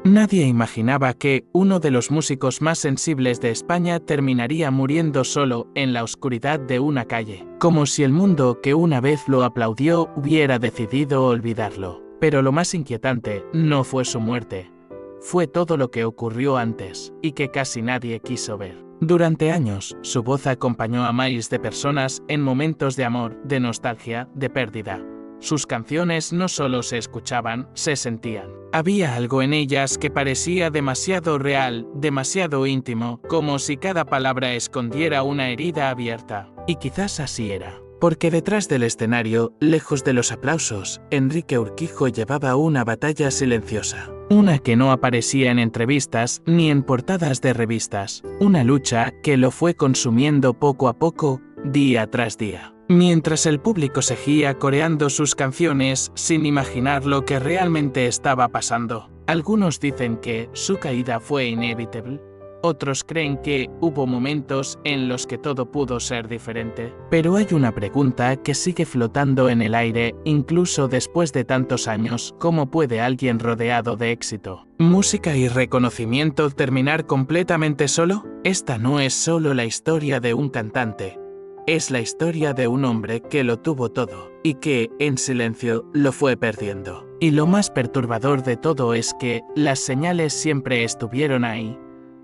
Nadie imaginaba que uno de los músicos más sensibles de España terminaría muriendo solo en la oscuridad de una calle, como si el mundo que una vez lo aplaudió hubiera decidido olvidarlo. Pero lo más inquietante no fue su muerte, fue todo lo que ocurrió antes y que casi nadie quiso ver. Durante años, su voz acompañó a miles de personas en momentos de amor, de nostalgia, de pérdida. Sus canciones no solo se escuchaban, se sentían. Había algo en ellas que parecía demasiado real, demasiado íntimo, como si cada palabra escondiera una herida abierta. Y quizás así era. Porque detrás del escenario, lejos de los aplausos, Enrique Urquijo llevaba una batalla silenciosa. Una que no aparecía en entrevistas ni en portadas de revistas. Una lucha que lo fue consumiendo poco a poco, día tras día. Mientras el público seguía coreando sus canciones sin imaginar lo que realmente estaba pasando. Algunos dicen que su caída fue inevitable. Otros creen que hubo momentos en los que todo pudo ser diferente. Pero hay una pregunta que sigue flotando en el aire incluso después de tantos años. ¿Cómo puede alguien rodeado de éxito, música y reconocimiento terminar completamente solo? Esta no es solo la historia de un cantante. Es la historia de un hombre que lo tuvo todo y que, en silencio, lo fue perdiendo. Y lo más perturbador de todo es que las señales siempre estuvieron ahí,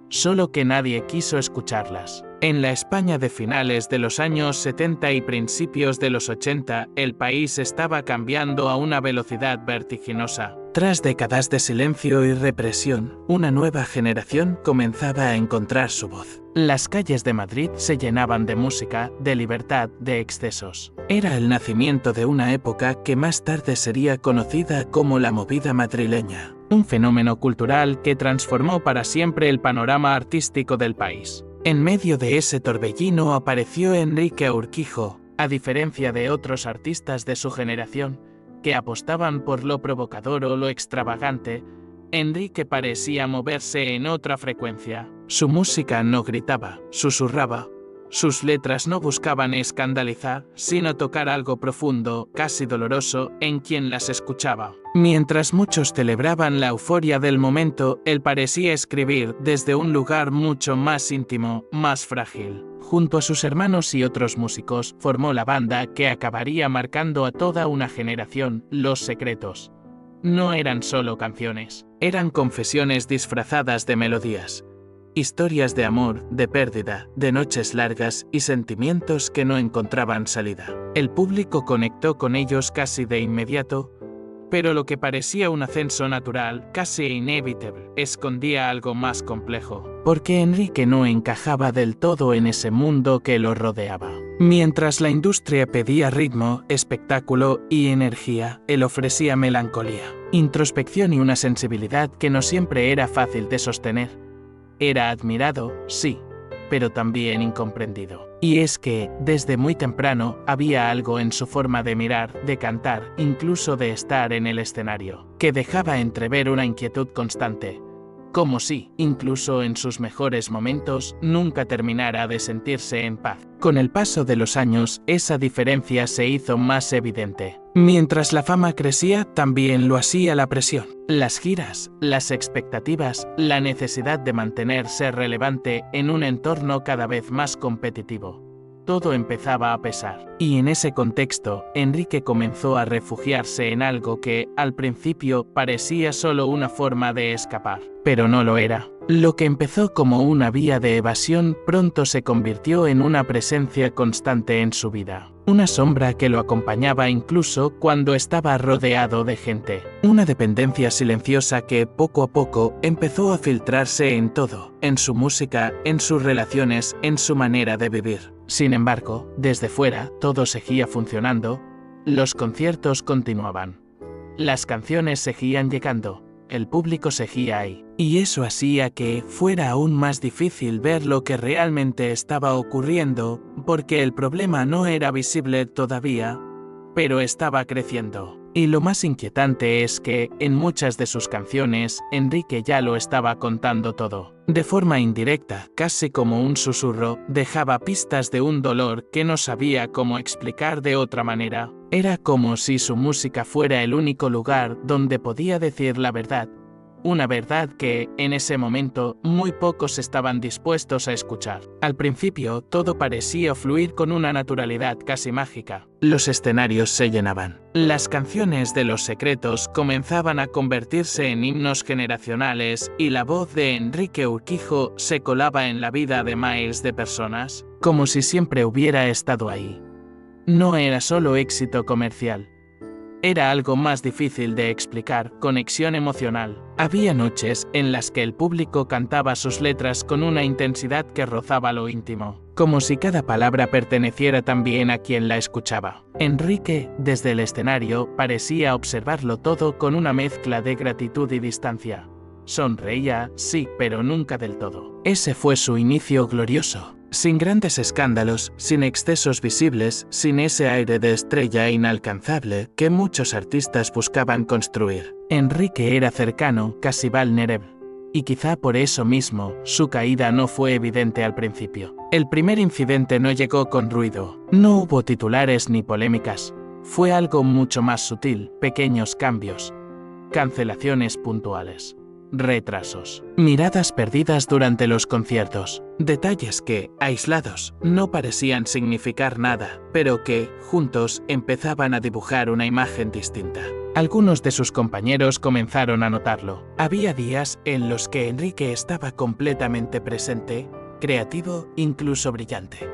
solo que nadie quiso escucharlas. En la España de finales de los años 70 y principios de los 80, el país estaba cambiando a una velocidad vertiginosa. Tras décadas de silencio y represión, una nueva generación comenzaba a encontrar su voz. Las calles de Madrid se llenaban de música, de libertad, de excesos. Era el nacimiento de una época que más tarde sería conocida como la movida madrileña. Un fenómeno cultural que transformó para siempre el panorama artístico del país. En medio de ese torbellino apareció Enrique Urquijo, a diferencia de otros artistas de su generación, que apostaban por lo provocador o lo extravagante. Enrique parecía moverse en otra frecuencia. Su música no gritaba, susurraba. Sus letras no buscaban escandalizar, sino tocar algo profundo, casi doloroso, en quien las escuchaba. Mientras muchos celebraban la euforia del momento, él parecía escribir desde un lugar mucho más íntimo, más frágil. Junto a sus hermanos y otros músicos, formó la banda que acabaría marcando a toda una generación, Los Secretos. No eran solo canciones, eran confesiones disfrazadas de melodías. Historias de amor, de pérdida, de noches largas y sentimientos que no encontraban salida. El público conectó con ellos casi de inmediato, pero lo que parecía un ascenso natural, casi inevitable, escondía algo más complejo. Porque Enrique no encajaba del todo en ese mundo que lo rodeaba. Mientras la industria pedía ritmo, espectáculo y energía, él ofrecía melancolía, introspección y una sensibilidad que no siempre era fácil de sostener. Era admirado, sí, pero también incomprendido. Y es que, desde muy temprano, había algo en su forma de mirar, de cantar, incluso de estar en el escenario, que dejaba entrever una inquietud constante. Como si, incluso en sus mejores momentos, nunca terminara de sentirse en paz. Con el paso de los años, esa diferencia se hizo más evidente. Mientras la fama crecía, también lo hacía la presión. Las giras, las expectativas, la necesidad de mantenerse relevante en un entorno cada vez más competitivo. Todo empezaba a pesar. Y en ese contexto, Enrique comenzó a refugiarse en algo que, al principio, parecía solo una forma de escapar. Pero no lo era. Lo que empezó como una vía de evasión pronto se convirtió en una presencia constante en su vida. Una sombra que lo acompañaba incluso cuando estaba rodeado de gente. Una dependencia silenciosa que, poco a poco, empezó a filtrarse en todo. En su música, en sus relaciones, en su manera de vivir. Sin embargo, desde fuera, todo seguía funcionando. Los conciertos continuaban. Las canciones seguían llegando. El público seguía ahí. Y eso hacía que fuera aún más difícil ver lo que realmente estaba ocurriendo, porque el problema no era visible todavía, pero estaba creciendo. Y lo más inquietante es que, en muchas de sus canciones, Enrique ya lo estaba contando todo. De forma indirecta, casi como un susurro, dejaba pistas de un dolor que no sabía cómo explicar de otra manera. Era como si su música fuera el único lugar donde podía decir la verdad, una verdad que, en ese momento, muy pocos estaban dispuestos a escuchar. Al principio, todo parecía fluir con una naturalidad casi mágica. Los escenarios se llenaban. Las canciones de Los Secretos comenzaban a convertirse en himnos generacionales y la voz de Enrique Urquijo se colaba en la vida de miles de personas, como si siempre hubiera estado ahí. No era solo éxito comercial. Era algo más difícil de explicar, conexión emocional. Había noches en las que el público cantaba sus letras con una intensidad que rozaba lo íntimo, como si cada palabra perteneciera también a quien la escuchaba. Enrique, desde el escenario, parecía observarlo todo con una mezcla de gratitud y distancia. Sonreía, sí, pero nunca del todo. Ese fue su inicio glorioso. Sin grandes escándalos, sin excesos visibles, sin ese aire de estrella inalcanzable que muchos artistas buscaban construir. Enrique era cercano, casi vulnerable. Y quizá por eso mismo, su caída no fue evidente al principio. El primer incidente no llegó con ruido. No hubo titulares ni polémicas. Fue algo mucho más sutil, pequeños cambios. Cancelaciones puntuales. Retrasos. Miradas perdidas durante los conciertos. Detalles que, aislados, no parecían significar nada, pero que, juntos, empezaban a dibujar una imagen distinta. Algunos de sus compañeros comenzaron a notarlo. Había días en los que Enrique estaba completamente presente, creativo, incluso brillante.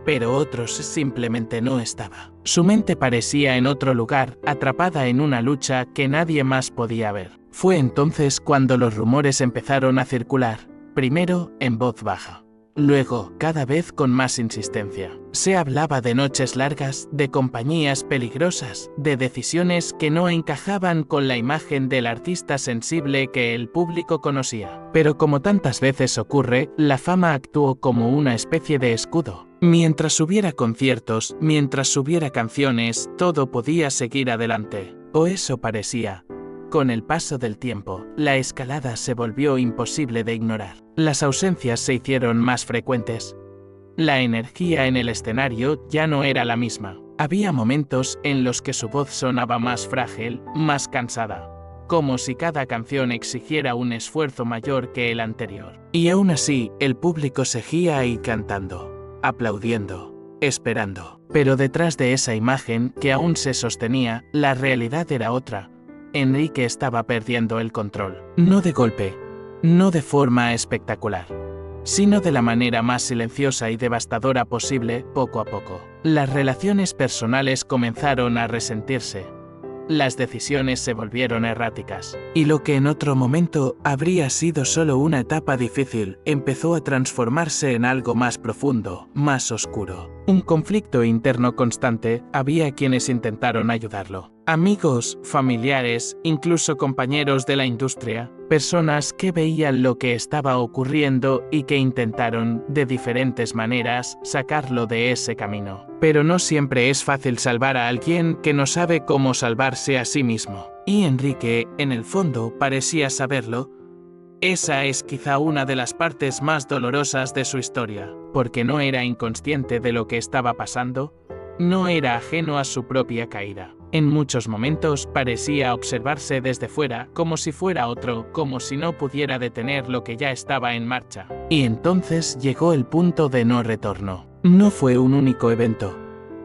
Pero otros simplemente no estaba. Su mente parecía en otro lugar, atrapada en una lucha que nadie más podía ver. Fue entonces cuando los rumores empezaron a circular, primero en voz baja. Luego, cada vez con más insistencia. Se hablaba de noches largas, de compañías peligrosas, de decisiones que no encajaban con la imagen del artista sensible que el público conocía. Pero como tantas veces ocurre, la fama actuó como una especie de escudo. Mientras hubiera conciertos, mientras hubiera canciones, todo podía seguir adelante. O eso parecía. Con el paso del tiempo, la escalada se volvió imposible de ignorar. Las ausencias se hicieron más frecuentes. La energía en el escenario ya no era la misma. Había momentos en los que su voz sonaba más frágil, más cansada, como si cada canción exigiera un esfuerzo mayor que el anterior. Y aún así, el público seguía ahí cantando, aplaudiendo, esperando. Pero detrás de esa imagen que aún se sostenía, la realidad era otra. Enrique estaba perdiendo el control. No de golpe, no de forma espectacular, sino de la manera más silenciosa y devastadora posible, poco a poco. Las relaciones personales comenzaron a resentirse. Las decisiones se volvieron erráticas. Y lo que en otro momento habría sido solo una etapa difícil, empezó a transformarse en algo más profundo, más oscuro. Un conflicto interno constante. Había quienes intentaron ayudarlo. Amigos, familiares, incluso compañeros de la industria, personas que veían lo que estaba ocurriendo y que intentaron, de diferentes maneras, sacarlo de ese camino. Pero no siempre es fácil salvar a alguien que no sabe cómo salvarse a sí mismo. Y Enrique, en el fondo, parecía saberlo. Esa es quizá una de las partes más dolorosas de su historia, porque no era inconsciente de lo que estaba pasando, no era ajeno a su propia caída. En muchos momentos parecía observarse desde fuera, como si fuera otro, como si no pudiera detener lo que ya estaba en marcha. Y entonces llegó el punto de no retorno. No fue un único evento.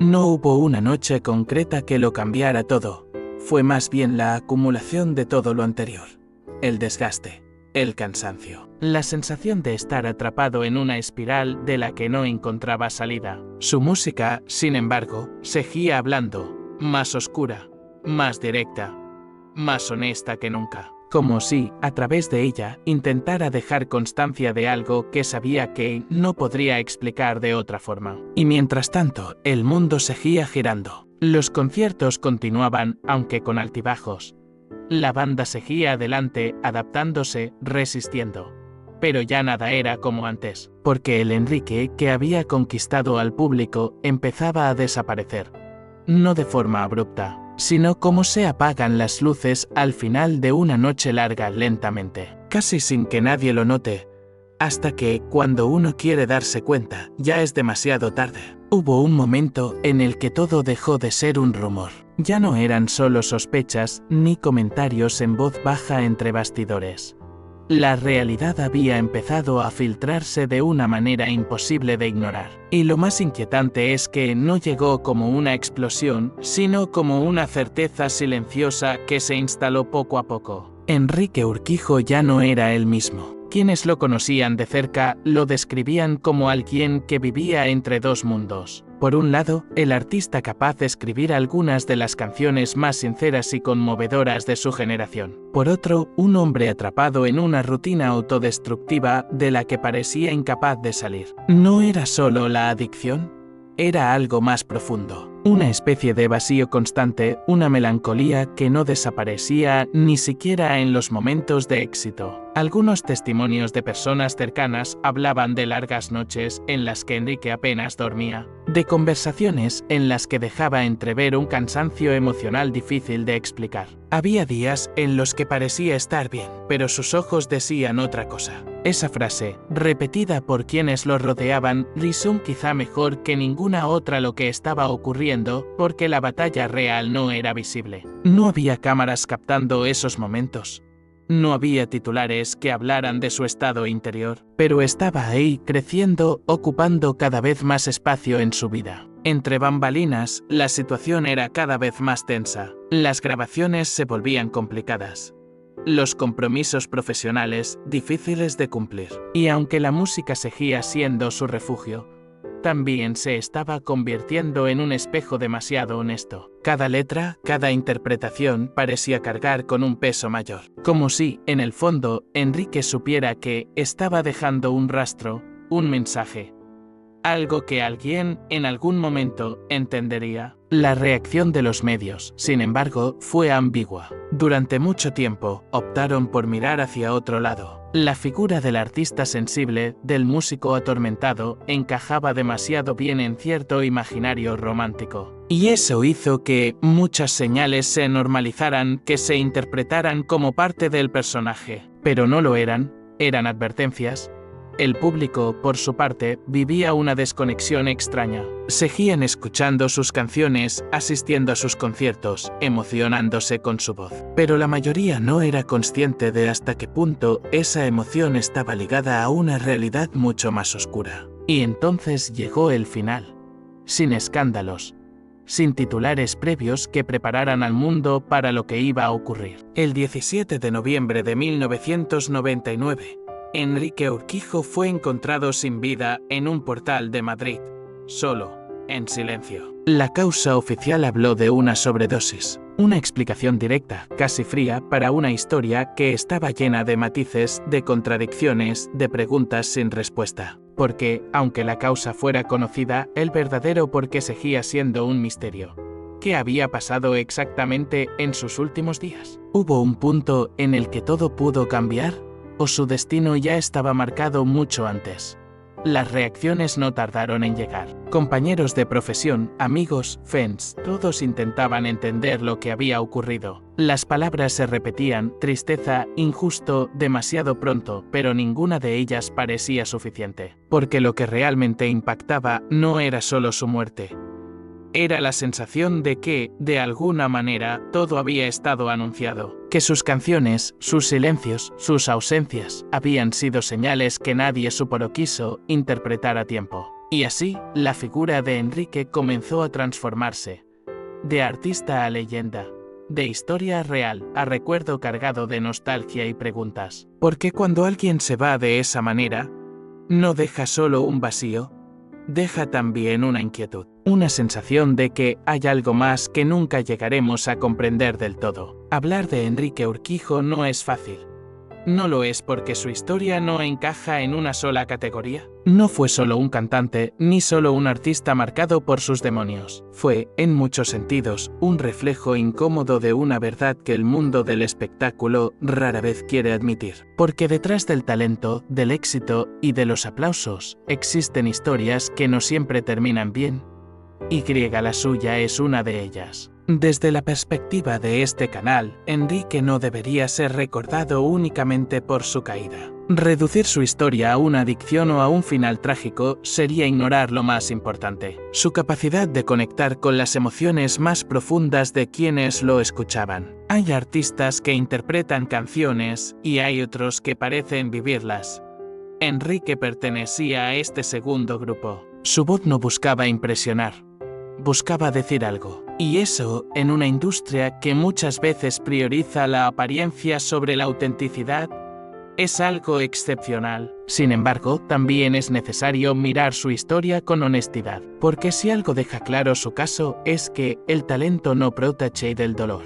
No hubo una noche concreta que lo cambiara todo. Fue más bien la acumulación de todo lo anterior. El desgaste, el cansancio, la sensación de estar atrapado en una espiral de la que no encontraba salida. Su música, sin embargo, seguía hablando. Más oscura, más directa, más honesta que nunca. Como si, a través de ella, intentara dejar constancia de algo que sabía que no podría explicar de otra forma. Y mientras tanto, el mundo seguía girando. Los conciertos continuaban, aunque con altibajos. La banda seguía adelante, adaptándose, resistiendo. Pero ya nada era como antes, porque el Enrique que había conquistado al público empezaba a desaparecer. No de forma abrupta, sino como se apagan las luces al final de una noche larga lentamente, casi sin que nadie lo note, hasta que, cuando uno quiere darse cuenta, ya es demasiado tarde. Hubo un momento en el que todo dejó de ser un rumor. Ya no eran solo sospechas ni comentarios en voz baja entre bastidores. La realidad había empezado a filtrarse de una manera imposible de ignorar. Y lo más inquietante es que no llegó como una explosión, sino como una certeza silenciosa que se instaló poco a poco. Enrique Urquijo ya no era el mismo. Quienes lo conocían de cerca lo describían como alguien que vivía entre dos mundos. Por un lado, el artista capaz de escribir algunas de las canciones más sinceras y conmovedoras de su generación. Por otro, un hombre atrapado en una rutina autodestructiva de la que parecía incapaz de salir. ¿No era solo la adicción? Era algo más profundo. Una especie de vacío constante, una melancolía que no desaparecía ni siquiera en los momentos de éxito. Algunos testimonios de personas cercanas hablaban de largas noches en las que Enrique apenas dormía, de conversaciones en las que dejaba entrever un cansancio emocional difícil de explicar. Había días en los que parecía estar bien, pero sus ojos decían otra cosa. Esa frase, repetida por quienes lo rodeaban, resume quizá mejor que ninguna otra lo que estaba ocurriendo, porque la batalla real no era visible. No había cámaras captando esos momentos. No había titulares que hablaran de su estado interior, pero estaba ahí, creciendo, ocupando cada vez más espacio en su vida. Entre bambalinas, la situación era cada vez más tensa. Las grabaciones se volvían complicadas. Los compromisos profesionales difíciles de cumplir. Y aunque la música seguía siendo su refugio, también se estaba convirtiendo en un espejo demasiado honesto. Cada letra, cada interpretación parecía cargar con un peso mayor. Como si, en el fondo, Enrique supiera que estaba dejando un rastro, un mensaje. Algo que alguien, en algún momento, entendería. La reacción de los medios, sin embargo, fue ambigua. Durante mucho tiempo, optaron por mirar hacia otro lado. La figura del artista sensible, del músico atormentado, encajaba demasiado bien en cierto imaginario romántico. Y eso hizo que muchas señales se normalizaran, que se interpretaran como parte del personaje. Pero no lo eran, eran advertencias. El público, por su parte, vivía una desconexión extraña. Seguían escuchando sus canciones, asistiendo a sus conciertos, emocionándose con su voz. Pero la mayoría no era consciente de hasta qué punto esa emoción estaba ligada a una realidad mucho más oscura. Y entonces llegó el final. Sin escándalos, sin titulares previos que prepararan al mundo para lo que iba a ocurrir. El 17 de noviembre de 1999, Enrique Urquijo fue encontrado sin vida en un portal de Madrid, solo, en silencio. La causa oficial habló de una sobredosis, una explicación directa, casi fría, para una historia que estaba llena de matices, de contradicciones, de preguntas sin respuesta. Porque, aunque la causa fuera conocida, el verdadero porqué seguía siendo un misterio. ¿Qué había pasado exactamente en sus últimos días? ¿Hubo un punto en el que todo pudo cambiar? ¿O su destino ya estaba marcado mucho antes? Las reacciones no tardaron en llegar. Compañeros de profesión, amigos, fans, todos intentaban entender lo que había ocurrido. Las palabras se repetían: tristeza, injusto, demasiado pronto, pero ninguna de ellas parecía suficiente. Porque lo que realmente impactaba no era solo su muerte. Era la sensación de que, de alguna manera, todo había estado anunciado. Que sus canciones, sus silencios, sus ausencias, habían sido señales que nadie supo o quiso interpretar a tiempo. Y así, la figura de Enrique comenzó a transformarse. De artista a leyenda. De historia real a recuerdo cargado de nostalgia y preguntas. Porque cuando alguien se va de esa manera, no deja solo un vacío, deja también una inquietud, una sensación de que hay algo más que nunca llegaremos a comprender del todo. Hablar de Enrique Urquijo no es fácil. No lo es porque su historia no encaja en una sola categoría. No fue solo un cantante, ni solo un artista marcado por sus demonios. Fue, en muchos sentidos, un reflejo incómodo de una verdad que el mundo del espectáculo rara vez quiere admitir. Porque detrás del talento, del éxito y de los aplausos, existen historias que no siempre terminan bien. Y la suya es una de ellas. Desde la perspectiva de este canal, Enrique no debería ser recordado únicamente por su caída. Reducir su historia a una adicción o a un final trágico sería ignorar lo más importante: su capacidad de conectar con las emociones más profundas de quienes lo escuchaban. Hay artistas que interpretan canciones y hay otros que parecen vivirlas. Enrique pertenecía a este segundo grupo. Su voz no buscaba impresionar, buscaba decir algo. Y eso, en una industria que muchas veces prioriza la apariencia sobre la autenticidad, es algo excepcional. Sin embargo, también es necesario mirar su historia con honestidad, porque si algo deja claro su caso es que el talento no protege del dolor,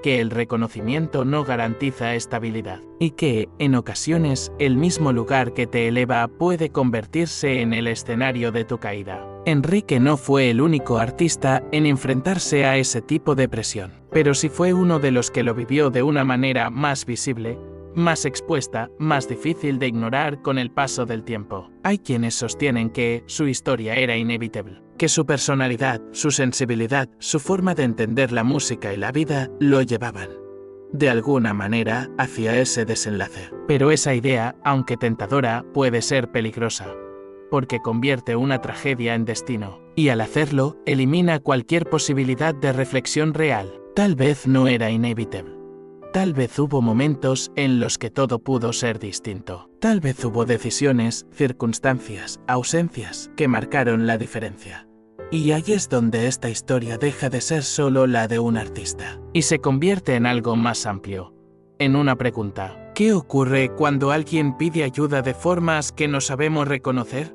que el reconocimiento no garantiza estabilidad, y que, en ocasiones, el mismo lugar que te eleva puede convertirse en el escenario de tu caída. Enrique no fue el único artista en enfrentarse a ese tipo de presión, pero sí fue uno de los que lo vivió de una manera más visible, más expuesta, más difícil de ignorar con el paso del tiempo. Hay quienes sostienen que su historia era inevitable, que su personalidad, su sensibilidad, su forma de entender la música y la vida lo llevaban, de alguna manera, hacia ese desenlace. Pero esa idea, aunque tentadora, puede ser peligrosa, porque convierte una tragedia en destino, y al hacerlo, elimina cualquier posibilidad de reflexión real. Tal vez no era inevitable. Tal vez hubo momentos en los que todo pudo ser distinto. Tal vez hubo decisiones, circunstancias, ausencias que marcaron la diferencia. Y ahí es donde esta historia deja de ser solo la de un artista y se convierte en algo más amplio, en una pregunta: ¿qué ocurre cuando alguien pide ayuda de formas que no sabemos reconocer?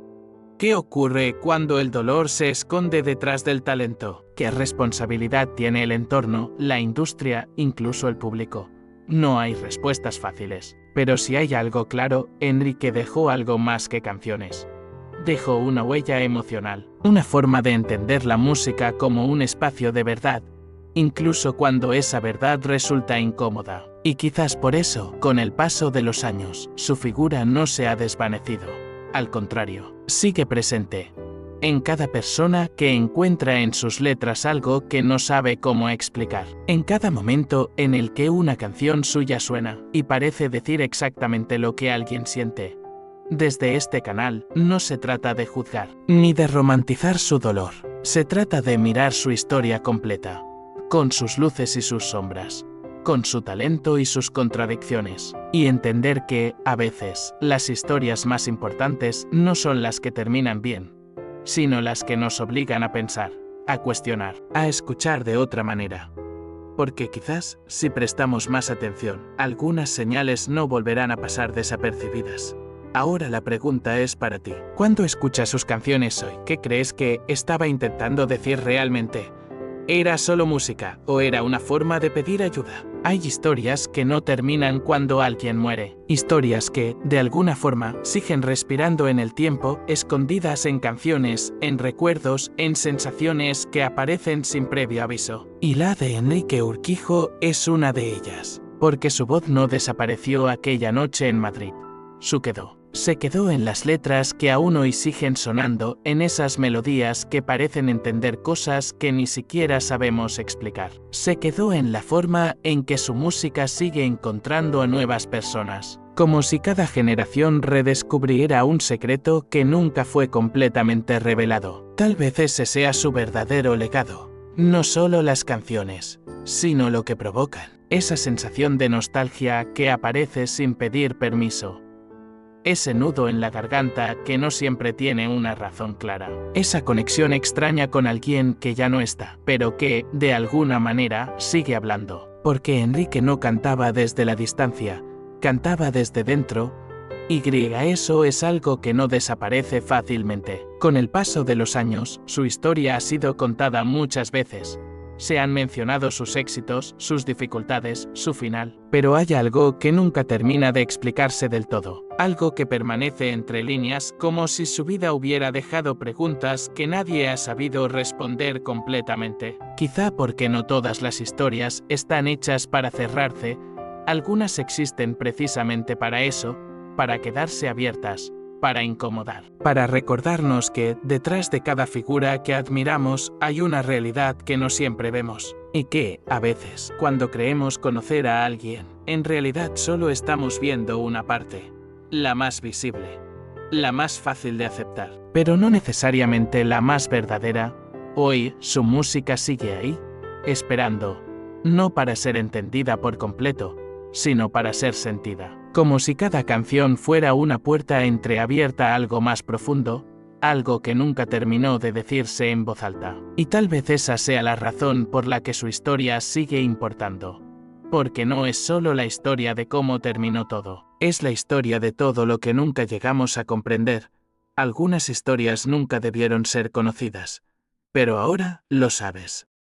¿Qué ocurre cuando el dolor se esconde detrás del talento? ¿Qué responsabilidad tiene el entorno, la industria, incluso el público? No hay respuestas fáciles, pero si hay algo claro, Enrique dejó algo más que canciones. Dejó una huella emocional, una forma de entender la música como un espacio de verdad, incluso cuando esa verdad resulta incómoda. Y quizás por eso, con el paso de los años, su figura no se ha desvanecido. Al contrario, sigue presente en cada persona que encuentra en sus letras algo que no sabe cómo explicar. En cada momento en el que una canción suya suena y parece decir exactamente lo que alguien siente. Desde este canal, no se trata de juzgar, ni de romantizar su dolor. Se trata de mirar su historia completa, con sus luces y sus sombras, con su talento y sus contradicciones, y entender que, a veces, las historias más importantes no son las que terminan bien, sino las que nos obligan a pensar, a cuestionar, a escuchar de otra manera. Porque quizás, si prestamos más atención, algunas señales no volverán a pasar desapercibidas. Ahora la pregunta es para ti. ¿Cuándo escuchas sus canciones hoy? ¿Qué crees que estaba intentando decir realmente? ¿Era solo música o era una forma de pedir ayuda? Hay historias que no terminan cuando alguien muere. Historias que, de alguna forma, siguen respirando en el tiempo, escondidas en canciones, en recuerdos, en sensaciones que aparecen sin previo aviso. Y la de Enrique Urquijo es una de ellas, porque su voz no desapareció aquella noche en Madrid. Se quedó en las letras que aún hoy siguen sonando, en esas melodías que parecen entender cosas que ni siquiera sabemos explicar. Se quedó en la forma en que su música sigue encontrando a nuevas personas, como si cada generación redescubriera un secreto que nunca fue completamente revelado. Tal vez ese sea su verdadero legado. No solo las canciones, sino lo que provocan. Esa sensación de nostalgia que aparece sin pedir permiso. Ese nudo en la garganta que no siempre tiene una razón clara. Esa conexión extraña con alguien que ya no está, pero que, de alguna manera, sigue hablando. Porque Enrique no cantaba desde la distancia, cantaba desde dentro, y eso es algo que no desaparece fácilmente. Con el paso de los años, su historia ha sido contada muchas veces. Se han mencionado sus éxitos, sus dificultades, su final. Pero hay algo que nunca termina de explicarse del todo. Algo que permanece entre líneas, como si su vida hubiera dejado preguntas que nadie ha sabido responder completamente. Quizá porque no todas las historias están hechas para cerrarse, algunas existen precisamente para eso, para quedarse abiertas, para incomodar, para recordarnos que, detrás de cada figura que admiramos, hay una realidad que no siempre vemos, y que, a veces, cuando creemos conocer a alguien, en realidad solo estamos viendo una parte, la más visible, la más fácil de aceptar, pero no necesariamente la más verdadera. Hoy, su música sigue ahí, esperando, no para ser entendida por completo, sino para ser sentida. Como si cada canción fuera una puerta entreabierta a algo más profundo, algo que nunca terminó de decirse en voz alta. Y tal vez esa sea la razón por la que su historia sigue importando. Porque no es solo la historia de cómo terminó todo, es la historia de todo lo que nunca llegamos a comprender. Algunas historias nunca debieron ser conocidas, pero ahora lo sabes.